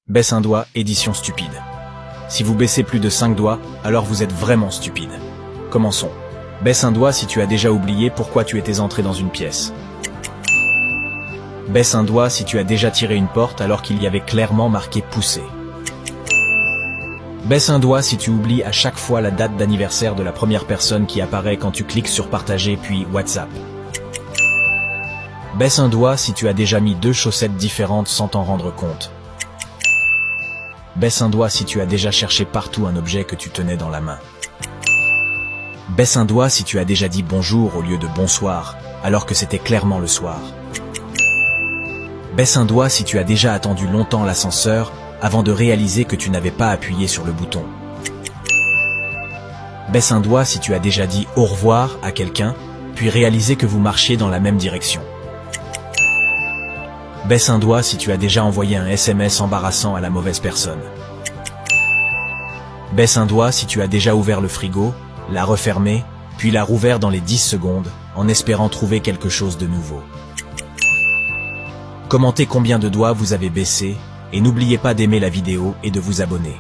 Baisse un doigt, édition stupide. Si vous baissez plus de 5 doigts, alors vous êtes vraiment stupide. Commençons. Baisse un doigt si tu as déjà oublié pourquoi tu étais entré dans une pièce. Baisse un doigt si tu as déjà tiré une porte alors qu'il y avait clairement marqué « pousser ». Baisse un doigt si tu oublies à chaque fois la date d'anniversaire de la première personne qui apparaît quand tu cliques sur partager puis WhatsApp. Baisse un doigt si tu as déjà mis 2 chaussettes différentes sans t'en rendre compte. Baisse un doigt si tu as déjà cherché partout un objet que tu tenais dans la main. Baisse un doigt si tu as déjà dit bonjour au lieu de bonsoir, alors que c'était clairement le soir. Baisse un doigt si tu as déjà attendu longtemps l'ascenseur avant de réaliser que tu n'avais pas appuyé sur le bouton. Baisse un doigt si tu as déjà dit au revoir à quelqu'un, puis réalisé que vous marchiez dans la même direction. Baisse un doigt si tu as déjà envoyé un SMS embarrassant à la mauvaise personne. Baisse un doigt si tu as déjà ouvert le frigo, l'a refermé, puis l'a rouvert dans les 10 secondes, en espérant trouver quelque chose de nouveau. Commentez combien de doigts vous avez baissé, et n'oubliez pas d'aimer la vidéo et de vous abonner.